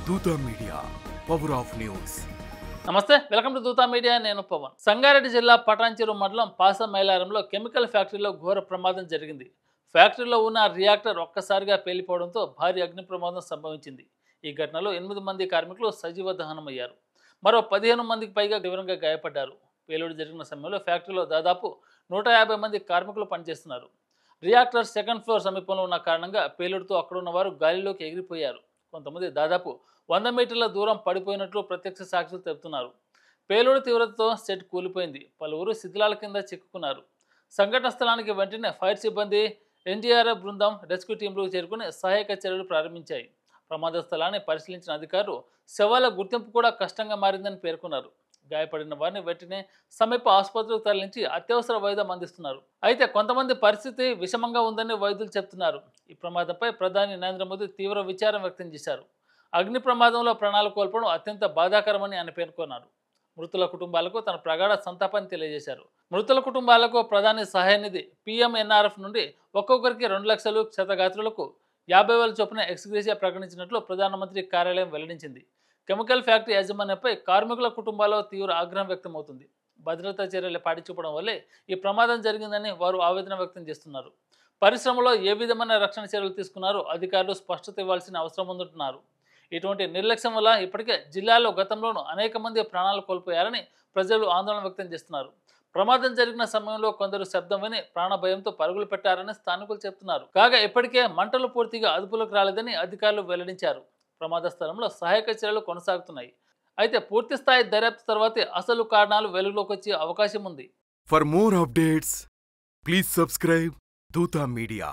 Dootha media, power of news. నమస్తే, welcome to Dootha media. నేను పవన్. సంగారెడ్డి జిల్లా పటాన్చెరు మండలం పాస మైలారంలో కెమికల్ ఫ్యాక్టరీలో ఘోర ప్రమాదం జరిగింది. ఫ్యాక్టరీలో ఉన్న రియాక్టర్ ఒక్కసారిగా పేలిపోవడంతో భారీ అగ్ని ప్రమాదం సంభవించింది. ఈ ఘటనలో 8 మంది కార్మికులు సజీవ దహనమయ్యారు. మరో 15 మందికి పైగా తీవ్రంగా గాయపడ్డారు. పేలుడు జరిగిన సమయంలో ఫ్యాక్టరీలో దాదాపు 150 మంది కార్మికులు పనిచేస్తున్నారు. రియాక్టర్ సెకండ్ ఫ్లోర్ సమీపంలో ఉన్న కారణంగా పేలుడుతో అక్కడున్న వారు గాలిలోకి ఎగిరిపోయారు. కొంతమంది దాదాపు 100 మీటర్ల దూరం పడిపోయినట్లు ప్రత్యక్ష సాక్షులు చెబుతున్నారు. పేలుడు తీవ్రతతో సెట్ కూలిపోయింది. పలువురు శిథిలాల కింద చిక్కుకున్నారు. సంఘటన స్థలానికి వెంటనే ఫైర్ సిబ్బంది, ఎన్డీఆర్ఎఫ్ బృందం, రెస్క్యూ టీంలు చేరుకుని సహాయక చర్యలు ప్రారంభించాయి. ప్రమాద స్థలాన్ని పరిశీలించిన అధికారులు శవాల గుర్తింపు కూడా కష్టంగా మారిందని పేర్కొన్నారు. గాయపడిన వారిని వెంటనే సమీప ఆసుపత్రికి తరలించి అత్యవసర వైద్యం అందిస్తున్నారు. అయితే కొంతమంది పరిస్థితి విషమంగా ఉందని వైద్యులు చెబుతున్నారు. ఈ ప్రమాదంపై ప్రధాని నరేంద్ర మోదీ తీవ్ర విచారం వ్యక్తం చేశారు. అగ్ని ప్రమాదంలో ప్రాణాలు కోల్పోవడం అత్యంత బాధాకరమని ఆయన పేర్కొన్నారు. మృతుల కుటుంబాలకు తన ప్రగాఢ సంతాపాన్ని తెలియజేశారు. మృతుల కుటుంబాలకు ప్రధాని సహాయ నిధి PMNRF నుండి ఒక్కొక్కరికి 2 లక్షలు, క్షతగాత్రులకు 50,000 చొప్పున ఎక్స్గ్రేషియా ప్రకటించినట్లు ప్రధానమంత్రి కార్యాలయం వెల్లడించింది. కెమికల్ ఫ్యాక్టరీ యాజమాన్యంపై కార్మికుల కుటుంబాల్లో తీవ్ర ఆగ్రహం వ్యక్తమవుతుంది. భద్రతా చర్యలు పాటించడం వల్లే ఈ ప్రమాదం జరిగిందని వారు ఆవేదన వ్యక్తం చేస్తున్నారు. పరిశ్రమలో ఏ విధమైన రక్షణ చర్యలు తీసుకున్నారో అధికారులు స్పష్టత ఇవ్వాల్సిన అవసరం ఉందంటున్నారు. ఇటువంటి నిర్లక్ష్యం వల్ల ఇప్పటికే జిల్లాలో గతంలోనూ అనేక మంది ప్రాణాలు కోల్పోయారని ప్రజలు ఆందోళన వ్యక్తం చేస్తున్నారు. ప్రమాదం జరిగిన సమయంలో కొందరు శబ్దం విని ప్రాణ భయంతో పరుగులు పెట్టారని స్థానికులు చెబుతున్నారు. కాగా ఇప్పటికే మంటలు పూర్తిగా అదుపులోకి రాలేదని అధికారులు వెల్లడించారు. ప్రమాద స్థలంలో సహాయక చర్యలు కొనసాగుతున్నాయి. అయితే పూర్తి స్థాయి దర్యాప్తు తర్వాతే అసలు కారణాలు వెలుగులోకి వచ్చే అవకాశం ఉంది. For more updates, please subscribe Dootha media.